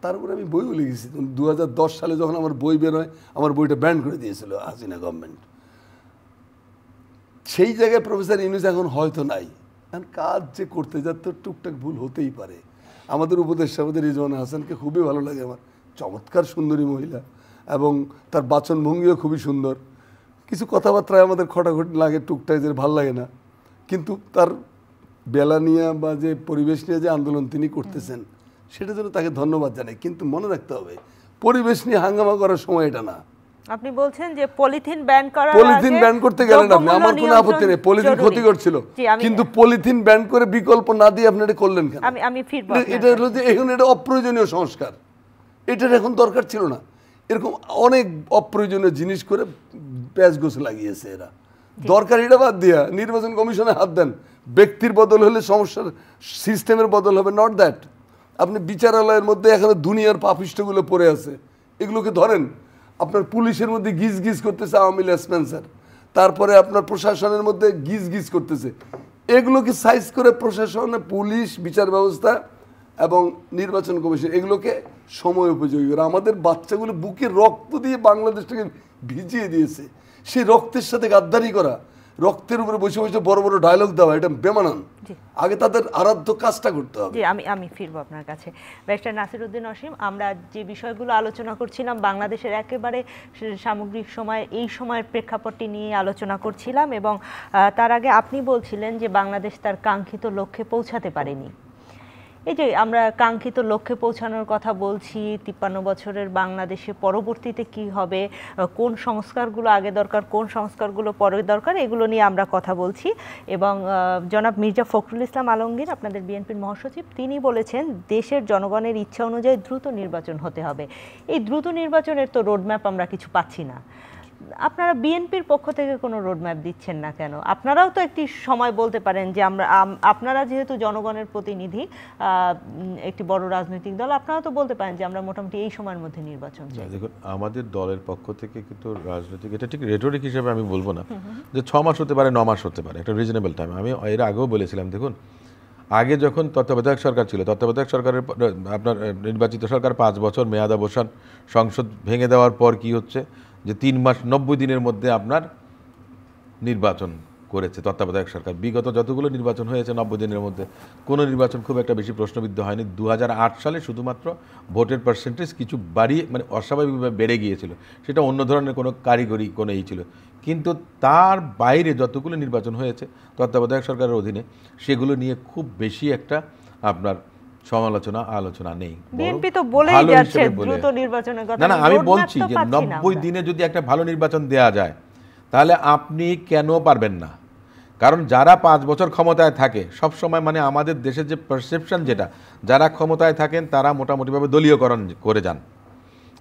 তারপরে আমি বইও লিখেছি। 2010 সালে যখন আমার বই বের হয়, আমার বইটা ব্যান করে দিয়েছিল হাসিনা গভর্নমেন্ট। সেই জায়গায় প্রফেসর ইউনূস এখন হয়তো নাই, কারণ কাজ যে করতে যাতে টুকটাক ভুল হতেই পারে। আমাদের উপদেষ্টা আমাদের রিজওয়ানা হাসানকে খুবই ভালো লাগে আমার, চমৎকার সুন্দরী মহিলা এবং তার বাচনভঙ্গিও খুবই সুন্দর। কিছু কথাবার্তায় আমাদের খটাখটি লাগে টুকটাক, যে ভাল লাগে না, কিন্তু তার বেলা নিয়ে বা যে পরিবেশ নিয়ে যে আন্দোলন তিনি করতেছেন সেটার জন্য তাকে ধন্যবাদ জানাই। কিন্তু মনে রাখতে হবে, পরিবেশ নিয়ে হাঙ্গামা করার সময় এটা না। আপনি বলছেন যে পলিথিন ব্যান করার আগে পলিথিন ব্যান করতে গেলেন আপনি, আমার কোনো আপত্তি নেই, পলিথিন ক্ষতিকর ছিল, কিন্তু পলিথিন ব্যান করে বিকল্প না দিয়ে আপনি এটা করলেন কেন? আমি ফিরবো। এটা হলো যে এখন এটা অপ্রয়োজনীয় সংস্কার, এটার এখন দরকার ছিল না। এরকম অনেক অপ্রয়োজনীয় জিনিস করে প্যাঁচ গোছ লাগিয়েছে এরা। দরকার এটা বাদ দিয়া নির্বাচন কমিশনে হাত দেন, ব্যক্তির বদল হলে সমস্যার সিস্টেমের বদল হবে, নট দ্যাট। আপনি বিচারালয়ের মধ্যে এখানে দুনিয়ার পাপিষ্ঠগুলো পড়ে আছে, এগুলোকে ধরেন। আপনার পুলিশের মধ্যে গিজ গিজ করতেছে আওয়ামী লীগ স্পেন্সার, তারপরে আপনার প্রশাসনের মধ্যে গিজ গিজ করতেছে। এগুলোকে সাইজ করে প্রশাসনে, পুলিশ, বিচার ব্যবস্থা এবং নির্বাচন কমিশন এগুলোকে সময় উপযোগী করে। আমাদের বাচ্চাগুলো বুকে রক্ত দিয়ে বাংলাদেশটাকে ভিজিয়ে দিয়েছে, সেই রক্তের সাথে গাদ্দারি করা, রক্তের উপরে বসে বসে বড় বড় ডায়লগ দেওয়া, এটা বেমানান। আগে তাদের আরাধ্য কাজটা করতে হবে। জি, আমি ফিরবো আপনার কাছে। ব্যারিস্টার নাসিরউদ্দিন অসীম, আমরা যে বিষয়গুলো আলোচনা করছিলাম বাংলাদেশের একেবারে সামগ্রিক সময়, এই সময়ের প্রেক্ষাপটটি নিয়ে আলোচনা করছিলাম, এবং তার আগে আপনি বলছিলেন যে বাংলাদেশ তার কাঙ্ক্ষিত লক্ষ্যে পৌঁছাতে পারেনি। এই যে আমরা কাঙ্ক্ষিত লক্ষ্যে পৌঁছানোর কথা বলছি, 53 বছরের বাংলাদেশে পরবর্তীতে কি হবে, কোন সংস্কারগুলো আগে দরকার, কোন সংস্কারগুলো পরে দরকার, এগুলো নিয়ে আমরা কথা বলছি। এবং জনাব মির্জা ফখরুল ইসলাম আলমগীর, আপনাদের বিএনপির মহাসচিব, তিনি বলেছেন দেশের জনগণের ইচ্ছা অনুযায়ী দ্রুত নির্বাচন হতে হবে। এই দ্রুত নির্বাচনের তো রোডম্যাপ আমরা কিছু পাচ্ছি না। আপনারা বিএনপির পক্ষ থেকে কোনো রোডম্যাপ দিচ্ছেন না কেন? আপনারাও তো একটি সময় বলতে পারেন যে আপনারা যেহেতু জনগণের প্রতিনিধি, একটি বড় রাজনৈতিক দল, আপনারা তো বলতে পারেন যে আমরা মোটামুটি এই সময়ের মধ্যে নির্বাচন চাই। দেখুন, আমাদের দলের পক্ষ থেকে কিন্তু রাজনৈতিক, এটা ঠিক রেটরিক হিসেবে আমি বলবো না যে 6 মাস হতে পারে, 9 মাস হতে পারে, একটা রিজনেবল টাইম। আমি এর আগেও বলেছিলাম, দেখুন আগে যখন তত্ত্বাবধায়ক সরকার ছিল, তত্ত্বাবধায়ক সরকারের আপনার নির্বাচিত সরকার 5 বছর মেয়াদাবসান, সংসদ ভেঙে দেওয়ার পর কি হচ্ছে যে 3 মাস 90 দিনের মধ্যে আপনার নির্বাচন করেছে তত্ত্বাবধায়ক সরকার। বিগত যতগুলো নির্বাচন হয়েছে 90 দিনের মধ্যে কোনো নির্বাচন খুব একটা বেশি প্রশ্নবিদ্ধ হয়নি। 2008 সালে শুধুমাত্র ভোটের পার্সেন্টেজ কিছু বাড়িয়ে, মানে অস্বাভাবিকভাবে বেড়ে গিয়েছিল, সেটা অন্য ধরনের কোনো কারিগরি কোনো ছিল। কিন্তু তার বাইরে যতগুলো নির্বাচন হয়েছে তত্ত্বাবধায়ক সরকারের অধীনে, সেগুলো নিয়ে খুব বেশি একটা আপনার সমালোচনা আলোচনা নেই। বিএনপি তো বলেই যাচ্ছে দ্রুত নির্বাচনের কথা। না, আমি বলছি যে 90 দিনে যদি একটা ভালো নির্বাচন দেয়া যায়, তাহলে আপনি কেন পারবেন না? কারণ যারা 5 বছর ক্ষমতায় থাকে সব সময়, মানে আমাদের দেশের যে পারসেপশন, যেটা যারা ক্ষমতায় থাকেন তারা মোটামুটিভাবে দলীয়করণ করে যান।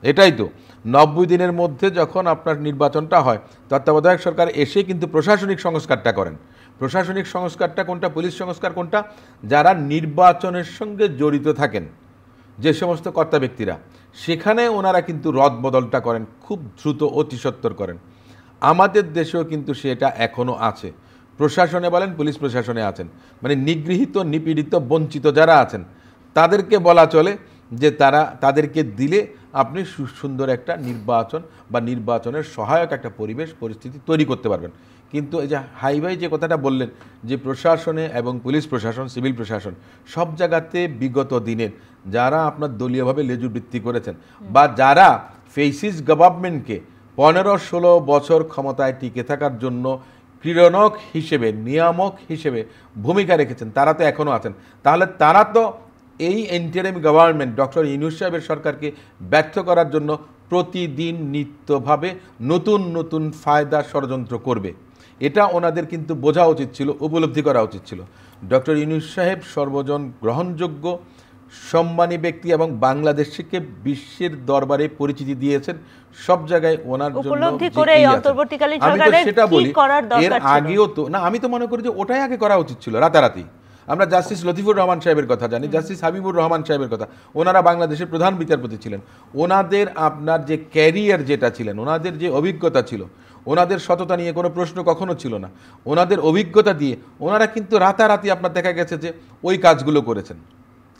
এটাই তো 90 দিনের মধ্যে যখন আপনার নির্বাচনটা হয়, তত্ত্বাবধায়ক সরকার এসে কিন্তু প্রশাসনিক সংস্কারটা করেন। প্রশাসনিক সংস্কারটা কোনটা, পুলিশ সংস্কার কোনটা, যারা নির্বাচনের সঙ্গে জড়িত থাকেন যে সমস্ত কর্তা ব্যক্তিরা, সেখানে ওনারা কিন্তু রদবদলটা করেন, খুব দ্রুত অতি সত্বর করেন। আমাদের দেশেও কিন্তু সেটা এখনও আছে। প্রশাসনে বলেন, পুলিশ প্রশাসনে আছেন, মানে নিগৃহীত, নিপীড়িত, বঞ্চিত যারা আছেন তাদেরকে বলা চলে যে তাদেরকে দিলে আপনি সুন্দর একটা নির্বাচন বা নির্বাচনের সহায়ক একটা পরিস্থিতি তৈরি করতে পারবেন। কিন্তু এই যে হাইভাই যে কথাটা বললেন যে প্রশাসনে এবং পুলিশ প্রশাসন, সিভিল প্রশাসন সব জায়গাতে বিগত দিনের যারা আপনার দলীয়ভাবে লেজুবৃত্তি করেছেন বা যারা ফেসিস্ট গভর্নমেন্টকে 15-16 বছর ক্ষমতায় টিকে থাকার জন্য ক্রীড়নক হিসেবে, নিয়ামক হিসেবে ভূমিকা রেখেছেন, তারা তো এখনও আছেন। তাহলে তারা তো এই ইন্টারিম গভর্নমেন্ট ডক্টর ইউনূস সাহেবের সরকারকে ব্যর্থ করার জন্য প্রতিদিন নিত্যভাবে নতুন নতুন ফায়দা ষড়যন্ত্র করবে। এটা ওনাদের কিন্তু বোঝা উচিত ছিল, উপলব্ধি করা উচিত ছিল। ডক্টর ইউনূস সাহেব সর্বজন গ্রহণযোগ্য সম্মানী ব্যক্তি এবং বাংলাদেশকে বিশ্বের দরবারে পরিচিতি দিয়েছেন। সব জায়গায় ওনার জন্য আমি তো সেটা বলি, এর আগেও তো না, আমি তো মনে করি যে ওটাই আগে করা উচিত ছিল রাতারাতি। আমরা জাস্টিস লতিফুর রহমান সাহেবের কথা জানি, জাস্টিস হাবিবুর রহমান সাহেবের কথা, ওনারা বাংলাদেশের প্রধান বিচারপতি ছিলেন। ওনাদের আপনার যে ক্যারিয়ার যেটা ছিলেন, ওনাদের যে অভিজ্ঞতা ছিল, ওনাদের সততা নিয়ে কোনো প্রশ্ন কখনো ছিল না। ওনাদের অভিজ্ঞতা দিয়ে ওনারা কিন্তু রাতারাতি আপনার দেখা গেছে যে ওই কাজগুলো করেছেন।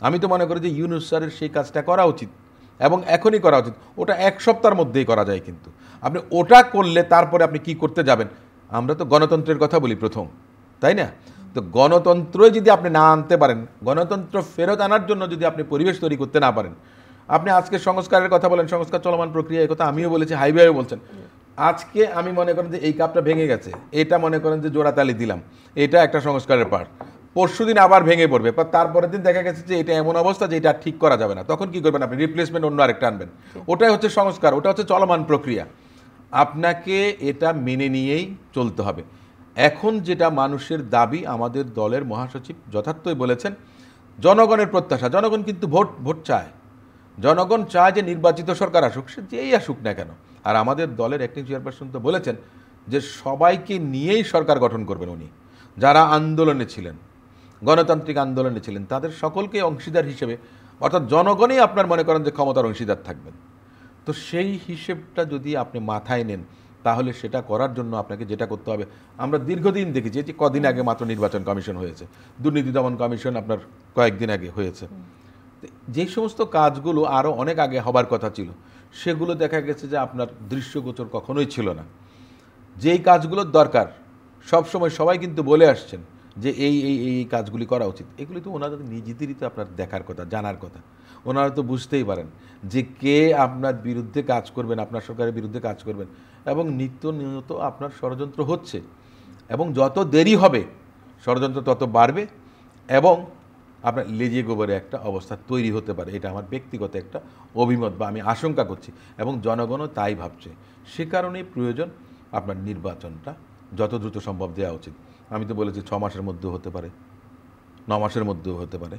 আমি তো মনে করি যে ইউনূস স্যারের সেই কাজটা করা উচিত এবং এখনই করা উচিত। ওটা 1 সপ্তাহের মধ্যেই করা যায়, কিন্তু আপনি ওটা করলে তারপরে আপনি কি করতে যাবেন? আমরা তো গণতন্ত্রের কথা বলি প্রথম, তাই না? তো গণতন্ত্রই যদি আপনি না আনতে পারেন, গণতন্ত্র ফেরত আনার জন্য যদি আপনি পরিবেশ তৈরি করতে না পারেন, আপনি আজকে সংস্কারের কথা বলেন, সংস্কার চলমান প্রক্রিয়া, এই কথা আমিও বলেছি, হাইওয়েও বলছেন। আজকে আমি মনে করেন যে এই কাপটা ভেঙে গেছে, এটা মনে করেন যে জোড়াতালি দিলাম, এটা একটা সংস্কারের পার্ট। পরশুদিন আবার ভেঙে পড়বে, তারপরের দিন দেখা গেছে যে এটা এমন অবস্থা যে এটা ঠিক করা যাবে না, তখন কি করবেন? আপনি রিপ্লেসমেন্ট অন্য আরেকটা আনবেন। ওটাই হচ্ছে সংস্কার, ওটা হচ্ছে চলমান প্রক্রিয়া। আপনাকে এটা মেনে নিয়েই চলতে হবে। এখন যেটা মানুষের দাবি, আমাদের দলের মহাসচিব যথার্থই বলেছেন, জনগণের প্রত্যাশা। জনগণ কিন্তু ভোট চায়, জনগণ চায় যে নির্বাচিত সরকার আসুক, সে যেই আসুক না কেন। আর আমাদের দলের অ্যাক্টিং চেয়ারপারসন তো বলেছেন যে সবাইকে নিয়েই সরকার গঠন করবেন উনি। যারা আন্দোলনে ছিলেন, গণতান্ত্রিক আন্দোলনে ছিলেন, তাদের সকলকে অংশীদার হিসেবে, অর্থাৎ জনগণই আপনার মনে করেন যে ক্ষমতার অংশীদার থাকবেন। তো সেই হিসেবটা যদি আপনি মাথায় নেন, তাহলে সেটা করার জন্য আপনাকে যেটা করতে হবে, আমরা দীর্ঘদিন দেখেছি, যে কদিন আগে মাত্র নির্বাচন কমিশন হয়েছে, দুর্নীতি দমন কমিশন আপনার কয়েকদিন আগে হয়েছে। যে সমস্ত কাজগুলো আরও অনেক আগে হবার কথা ছিল, সেগুলো দেখা গেছে যে আপনার দৃশ্যগোচর কখনোই ছিল না। যেই কাজগুলোর দরকার সবসময় সবাই কিন্তু বলে আসছেন যে এই এই এই কাজগুলি করা উচিত, এগুলি তো ওনাদের নিজেদেরই তো আপনার দেখার কথা, জানার কথা। ওনারা তো বুঝতেই পারেন যে কে আপনার বিরুদ্ধে কাজ করবেন, আপনার সরকারের বিরুদ্ধে কাজ করবেন, এবং নিয়ত আপনার ষড়যন্ত্র হচ্ছে, এবং যত দেরি হবে ষড়যন্ত্র তত বাড়বে এবং আপনার লেজে গোবরে একটা অবস্থা তৈরি হতে পারে। এটা আমার ব্যক্তিগত একটা অভিমত বা আমি আশঙ্কা করছি, এবং জনগণও তাই ভাবছে। সে কারণেই প্রয়োজন আপনার নির্বাচনটা যত দ্রুত সম্ভব দেওয়া উচিত। আমি তো বলেছি 6 মাসের মধ্যেও হতে পারে, 9 মাসের মধ্যেও হতে পারে,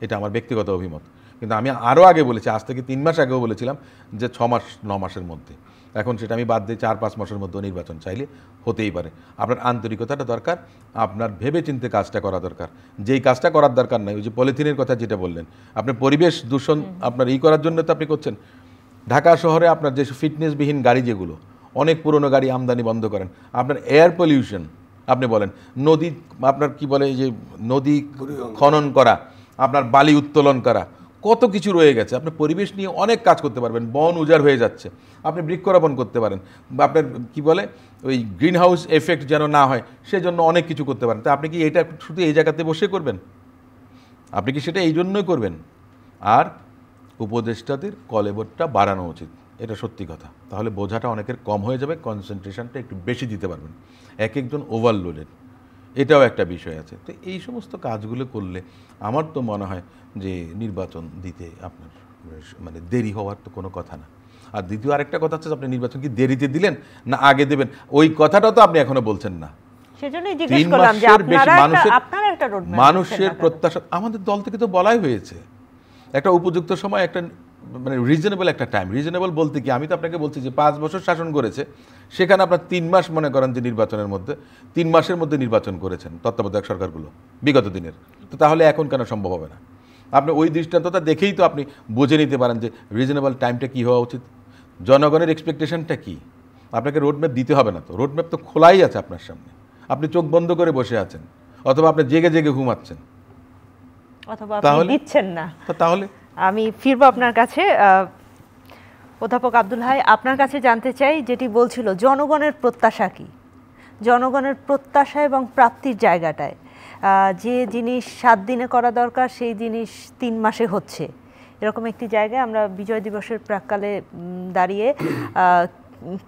এটা আমার ব্যক্তিগত অভিমত। কিন্তু আমি আরও আগে বলেছি, আজ থেকে 3 মাস আগেও বলেছিলাম যে 6 মাস 9 মাসের মধ্যে। এখন সেটা আমি বাদ দিয়ে 4-5 মাসের মধ্যে নির্বাচন চাইলে হতেই পারে। আপনার আন্তরিকতাটা দরকার, আপনার ভেবে চিন্তে কাজটা করা দরকার। যেই কাজটা করার দরকার নাই, ওই যে পলিথিনের কথা যেটা বললেন, আপনি পরিবেশ দূষণ আপনার করার জন্য তো আপনি করছেন। ঢাকা শহরে আপনার যে ফিটনেসবিহীন গাড়ি, যেগুলো অনেক পুরনো গাড়ি আমদানি বন্ধ করেন, আপনার এয়ার পলিউশন আপনি বলেন, নদী আপনার কি বলে, এই যে নদী খনন করা, আপনার বালি উত্তোলন করা, কত কিছু রয়ে গেছে। আপনি পরিবেশ নিয়ে অনেক কাজ করতে পারবেন। বন উজাড় হয়ে যাচ্ছে, আপনি বৃক্ষরোপণ করতে পারেন, বা আপনার কি বলে ওই গ্রিন হাউস এফেক্ট যেন না হয় সেজন্য অনেক কিছু করতে পারেন। তা আপনি কি এটা শুধু এই জায়গাতে বসে করবেন? আপনি কি সেটা এই জন্যই করবেন? আর উপদেষ্টাদের কলেবরটা বাড়ানো উচিত, এটা সত্যি কথা। তাহলে বোঝাটা অনেকের কম হয়ে যাবে, কনসেন্ট্রেশনটা একটু বেশি দিতে পারবেন। এক একজন ওভারলোডেড, এটাও একটা বিষয় আছে। তো এই সমস্ত কাজগুলো করলে আমার তো মনে হয় যে নির্বাচন দিতে আপনার মানে দেরি হওয়ার তো কোনো কথা না। আর দ্বিতীয় আরেকটা কথা হচ্ছে, আপনি নির্বাচন কি দেরিতে দিলেন না আগে দেবেন, ওই কথাটা তো আপনি এখনো বলছেন না। মানুষের প্রত্যাশা আমাদের দল থেকে তো বলাই হয়েছে, একটা উপযুক্ত সময়, একটা মানে রিজনেবল একটা টাইম। রিজনেবল বলতে কি, আমি তো আপনাকে বলছি যে 5 বছর শাসন করেছে, সেখানে আপনার 3 মাস মনে করেন যে নির্বাচনের মধ্যে, 3 মাসের মধ্যে নির্বাচন করেছেন তত্ত্বাবধায়ক সরকারগুলো বিগত দিনের। তো তাহলে এখন কেন সম্ভব হবে না? আপনি ওই দৃষ্টান্তটা দেখেই তো আপনি বুঝে নিতে পারেন যে রিজনেবল টাইমটা কী হওয়া উচিত, জনগণের এক্সপেকটেশনটা কী। আপনাকে রোডম্যাপ দিতে হবে না, তো রোডম্যাপ তো খোলাই আছে আপনার সামনে। আপনি চোখ বন্ধ করে বসে আছেন, অথবা আপনি জেগে জেগে ঘুমাচ্ছেন, অথবা আপনি দিচ্ছেন না। তাহলে আমি ফিরবো আপনার কাছে। অধ্যাপক আব্দুল হাই, আপনার কাছে জানতে চাই, যেটি বলছিল জনগণের প্রত্যাশা কি, জনগণের প্রত্যাশা এবং প্রাপ্তির জায়গাটায় যে জিনিস 7 দিনে করা দরকার সেই জিনিস 3 মাসে হচ্ছে, এরকম একটি জায়গায় আমরা বিজয় দিবসের প্রাক্কালে দাঁড়িয়ে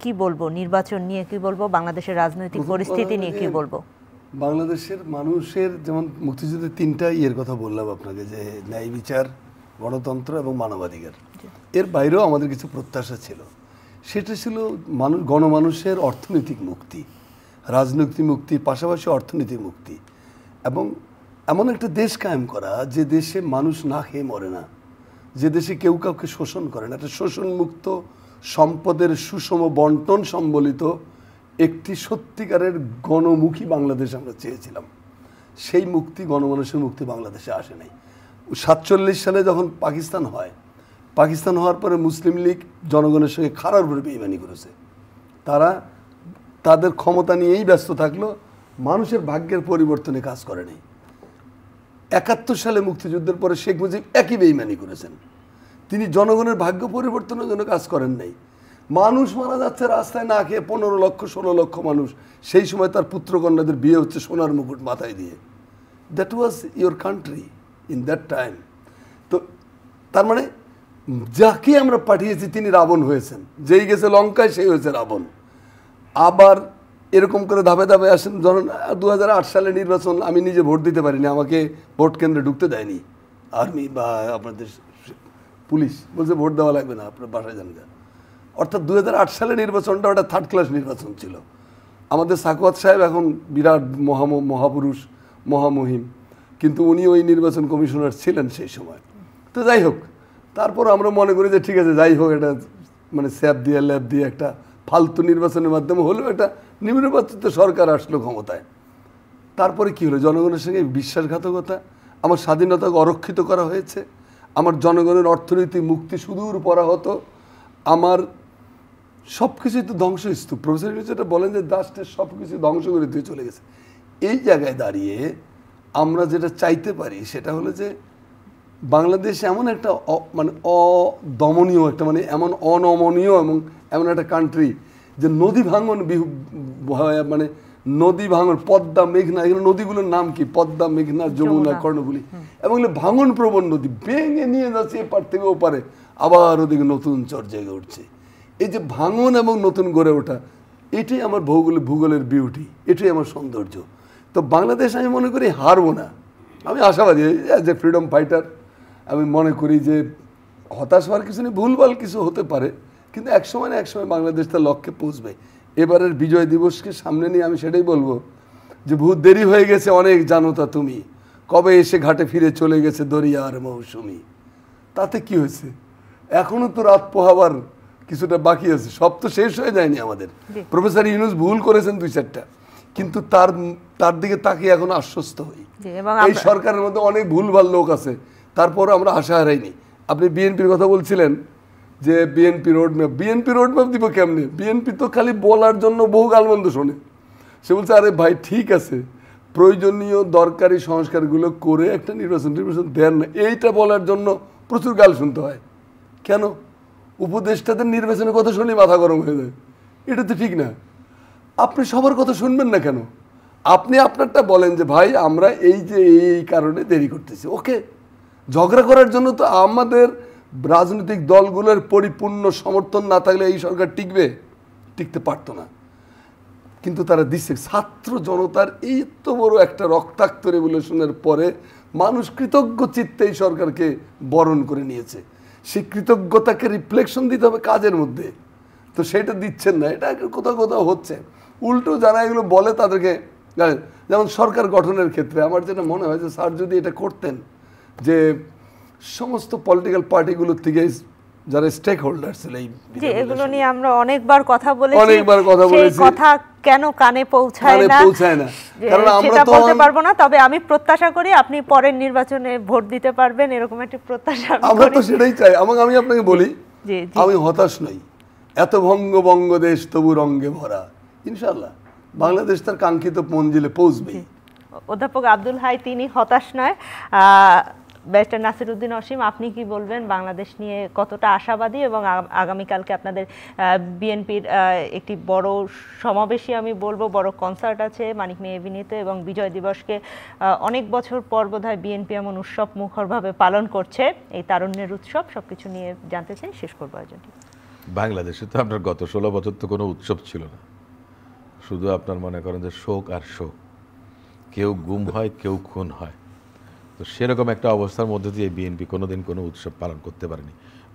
কি বলবো, নির্বাচন নিয়ে কি বলবো, বাংলাদেশের রাজনৈতিক পরিস্থিতি নিয়ে কি বলবো? বাংলাদেশের মানুষের যেমন মুক্তিযুদ্ধের 3টা ইয়ের কথা বললাম আপনাকে, যে ন্যায় বিচার, গণতন্ত্র এবং মানবাধিকার, এর বাইরেও আমাদের কিছু প্রত্যাশা ছিল। সেটা ছিল গণমানুষের অর্থনৈতিক মুক্তি, রাজনৈতিক মুক্তির পাশাপাশি অর্থনৈতিক মুক্তি, এবং এমন একটা দেশ কায়েম করা যে দেশে মানুষ না খেয়ে মরে না, যে দেশে কেউ কাউকে শোষণ করে না, একটা শোষণমুক্ত সম্পদের সুষম বন্টন সম্বলিত একটি সত্যিকারের গণমুখী বাংলাদেশ আমরা চেয়েছিলাম। সেই মুক্তি, গণমানুষের মুক্তি বাংলাদেশে আসে নাই। 47 সালে যখন পাকিস্তান হয়, পাকিস্তান হওয়ার পরে মুসলিম লীগ জনগণের সঙ্গে খারাপভাবে বেইমানি করেছে। তারা তাদের ক্ষমতা নিয়েই ব্যস্ত থাকলো, মানুষের ভাগ্যের পরিবর্তনে কাজ করে নাই। 71 সালে মুক্তিযুদ্ধের পরে শেখ মুজিব একই বেইমানি করেছেন, তিনি জনগণের ভাগ্য পরিবর্তনের জন্য কাজ করেন নাই। মানুষ মারা যাচ্ছে রাস্তায় না খেয়ে, 15 লক্ষ 16 লক্ষ মানুষ। সেই সময় তার পুত্রকন্যাদের বিয়ে হচ্ছে সোনার মুকুট মাথায় দিয়ে। That was your country in that time. তো তার মানে যাকে আমরা পাঠিয়েছি তিনি রাবণ হয়েছেন, যেই গেছে লঙ্কায় সেই হয়েছে রাবণ। আবার এরকম করে ধাপে ধাপে আসেন। ধরুন 2008 সালে নির্বাচন, আমি নিজে ভোট দিতে পারিনি, আমাকে ভোট কেন্দ্রে ঢুকতে দেয়নি আর্মি বা আপনাদের পুলিশ, বলছে ভোট দেওয়া লাগবে না, আপনার বাসায় যান। অর্থাৎ 2008 সালে নির্বাচনটা ওটা 3rd ক্লাস নির্বাচন ছিল। আমাদের সাকওয়াত সাহেব এখন বিরাট মহাপুরুষ, মহামহিম, কিন্তু উনি ওই নির্বাচন কমিশনার ছিলেন সেই সময়। তো যাই হোক, তারপর আমরা মনে করি যে ঠিক আছে, যাই হোক, এটা মানে স্যাপ দিয়ে ল্যাব দিয়ে একটা ফালতু নির্বাচনের মাধ্যমে হলেও একটা নিম্নপাত্রিত সরকার আসলো ক্ষমতায়। তারপরে কি হলো? জনগণের সঙ্গে বিশ্বাসঘাতকতা, আমার স্বাধীনতাকে অরক্ষিত করা হয়েছে, আমার জনগণের অর্থনৈতিক মুক্তি সুদূর পরাহত, আমার সব কিছুই তো ধ্বংসস্তূপ। প্রফেসর যেটা বলেন যে রাষ্ট্রের সব কিছু ধ্বংস করে দিয়ে চলে গেছে। এই জায়গায় দাঁড়িয়ে আমরা যেটা চাইতে পারি সেটা হলো যে বাংলাদেশ এমন একটা মানে অদমনীয় একটা, মানে এমন অনমনীয় এবং এমন একটা কান্ট্রি যে নদী ভাঙন, মানে নদী ভাঙন, পদ্মা, মেঘনা, এগুলো নদীগুলোর নাম কি? পদ্মা, মেঘনা, যমুনা, কর্ণফুলী, এবং এগুলো ভাঙন প্রবণ নদী, ভেঙে নিয়ে যাচ্ছে এপার থেকে ওপারে, আবার ওদিকে নতুন চর জেগে উঠছে। এই যে ভাঙন এবং নতুন গড়ে ওঠা, এটাই আমার ভূগোলের বিউটি, এটাই আমার সৌন্দর্য। তো বাংলাদেশ আমি মনে করি হারবো না, আমি আশাবাদী। অ্যাজ এ ফ্রিডম ফাইটার আমি মনে করি যে হতাশ হওয়ার কিছু নেই, ভুলভাল কিছু হতে পারে, কিন্তু একসময় না একসময় বাংলাদেশ তার লক্ষ্যে পৌঁছবে। এবারের বিজয় দিবসকে সামনে নিয়ে আমি সেটাই বলবো যে বহুত দেরি হয়ে গেছে অনেক, জানো তা তুমি, কবে এসে ঘাটে ফিরে চলে গেছে দরিয়ার মৌসুমি। তাতে কি হয়েছে? এখনো তো রাত পোহাবার কিছুটা বাকি আছে, সব তো শেষ হয়ে যায়নি আমাদের। প্রফেসর ইউনূস ভুল করেছেন 2-4টা, কিন্তু তার দিকে তাকিয়ে এখন আশ্বস্ত হই। এই সরকারের মধ্যে অনেক ভুলভাল লোক আছে, তারপর আমরা আশা হারাইনি। আপনি বিএনপির কথা বলছিলেন যে বিএনপি রোডম্যাপ, বিএনপি রোডম্যাপ দিব কেমনে? বিএনপি তো খালি বলার জন্য বহু গালমন্দ শোনে। সে বলছে আরে ভাই ঠিক আছে, প্রয়োজনীয় দরকারি সংস্কারগুলো করে একটা নির্বাচন দেন না, এইটা বলার জন্য প্রচুর গাল শুনতে হয়। কেন? উপদেষ্টাদের নির্বাচনের কথা শুনে মাথা গরম হয়ে যায়, এটা তো ঠিক না। আপনি সবার কথা শুনবেন না কেন? আপনি আপনারটা বলেন যে ভাই আমরা এই যে এই কারণে দেরি করতেছি, ওকে। ঝগড়া করার জন্য তো আমাদের রাজনৈতিক দলগুলোর পরিপূর্ণ সমর্থন না থাকলে এই সরকার টিকতে পারতো না। কিন্তু তারা দিচ্ছে। ছাত্র জনতার এই তো বড় একটা রক্তাক্ত রেভলিউশনের পরে মানুষ কৃতজ্ঞ চিত্তে এই সরকারকে বরণ করে নিয়েছে। সেই কৃতজ্ঞতাকে রিফ্লেকশন দিতে হবে কাজের মধ্যে, তো সেটা দিচ্ছেন না। এটা কোথাও কোথাও হচ্ছে। উল্টো যারা এগুলো বলে তাদেরকে, যেমন সরকার গঠনের ক্ষেত্রে আমার যেটা মনে হয় যে স্যার যদি এটা করতেন যে সমস্ত পলিটিক্যাল পার্টিগুলোর থেকে যারা স্টেক হোল্ডার ছিল, এই এগুলো নিয়ে আমরা অনেকবার কথা বলেছি, কথা কেন কানে পৌঁছায় না কারণ আমরা তো বলতে পারবো না। তবে আমি প্রত্যাশা করি আপনি পরের নির্বাচনে ভোট দিতে পারবেন, এরকম একটা প্রত্যাশা আমরা তো সেটাই চাই। আমি আপনাকে বলি, আমি হতাশ নই। এত বঙ্গ দেশ তবু রঙ্গে ভরা, ইনশাআল্লাহ বাংলাদেশ তার কাঙ্ক্ষিত মঞ্জিলে পৌঁছবে। অধ্যাপক আব্দুল হাই তিনি হতাশ নয়। ব্যারিস্টার নাসিরউদ্দিন অসীম, আপনি কি বলবেন বাংলাদেশ নিয়ে কতটা আশাবাদী, এবং আগামীকালকে আপনাদের বিএনপির একটি বড় সমাবেশই আমি বলবো, বড় কনসার্ট আছে মানিক মিয়া এভিনিউতে, এবং বিজয় দিবসকে অনেক বছর পর বোধহয় বিএনপি এমন উৎসব মুখরভাবে পালন করছে, এই তারুণ্যের উৎসব, সবকিছু নিয়ে জানতে চাই, শেষ করবো আয়োজনটি। বাংলাদেশে তো আপনার গত 16 বছর তো কোনো উৎসব ছিল না, শুধু আপনার মনে করেন যে শোক আর শোক, কেউ গুম হয় কেউ খুন হয়। তো সেরকম একটা অবস্থার মধ্যে দিয়ে বিএনপি কোনোদিন কোনো উৎসব পালন করতে পারেনি।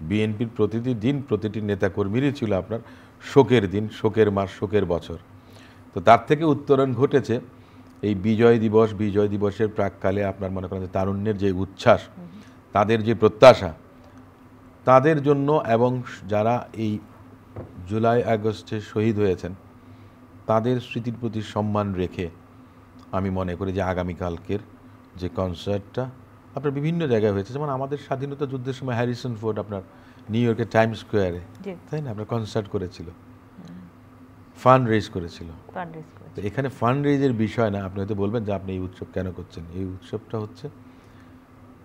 বিএনপির প্রতিটি দিন প্রতিটি নেতাকর্মীরই ছিল আপনার শোকের দিন, শোকের মাস, শোকের বছর। তো তার থেকে উত্তরণ ঘটেছে এই বিজয় দিবসের প্রাককালে আপনার মনে করেন যে তারুণ্যের যে উচ্ছ্বাস, তাদের যে প্রত্যাশা, তাদের জন্য, এবং যারা এই জুলাই আগস্টে শহীদ হয়েছেন তাদের স্মৃতির প্রতি সম্মান রেখে আমি মনে করি যে আগামীকালকের যে কনসার্টটা আপনার বিভিন্ন জায়গায় হয়েছে, যেমন আমাদের স্বাধীনতা যুদ্ধের সময় হ্যারিসন ফোর্ড আপনার নিউ ইয়র্কের টাইমস স্কোয়ারে, তাই না, আপনার কনসার্ট করেছিল, ফান্ড রেজ করেছিল। তো এখানে ফান্ড রেজের বিষয় না, আপনি হয়তো বলবেন যে আপনি এই উৎসব কেন করছেন। এই উৎসবটা হচ্ছে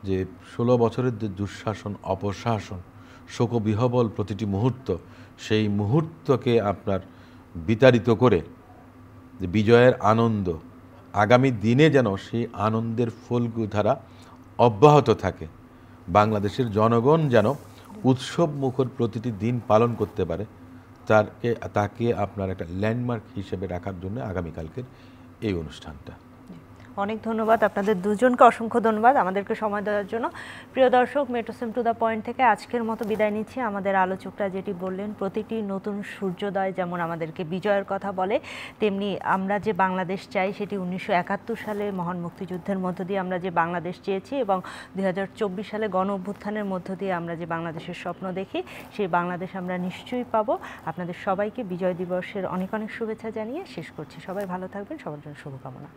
যে 16 বছরের যে দুঃশাসন, অপশাসন, শোকবিহবল প্রতিটি মুহূর্ত, সেই মুহূর্তকে আপনার বিতাড়িত করে যে বিজয়ের আনন্দ, আগামী দিনে যেন সেই আনন্দের ফলগুধারা অব্যাহত থাকে, বাংলাদেশের জনগণ যেন উৎসব মুখর প্রতিটি দিন পালন করতে পারে, তাকে আপনার একটা ল্যান্ডমার্ক হিসেবে রাখার জন্য আগামীকালকের এই অনুষ্ঠানটা। অনেক ধন্যবাদ আপনাদের দুজনকে, অসংখ্য ধন্যবাদ আমাদেরকে সময় দেওয়ার জন্য। প্রিয় দর্শক, মেট্রোসেম টু দ্য পয়েন্ট থেকে আজকের মতো বিদায় নিচ্ছি। আমাদের আলোচকরা যেটি বললেন, প্রতিটি নতুন সূর্যোদয় যেমন আমাদেরকে বিজয়ের কথা বলে, তেমনি আমরা যে বাংলাদেশ চাই সেটি 1971 সালে মহান মুক্তিযুদ্ধের মধ্য দিয়ে আমরা যে বাংলাদেশ চেয়েছি, এবং 2024 সালে গণ অভ্যুত্থানের মধ্য দিয়ে আমরা যে বাংলাদেশের স্বপ্ন দেখি, সেই বাংলাদেশ আমরা নিশ্চয়ই পাবো। আপনাদের সবাইকে বিজয় দিবসের অনেক অনেক শুভেচ্ছা জানিয়ে শেষ করছি। সবাই ভালো থাকবেন, সবার জন্য শুভকামনা।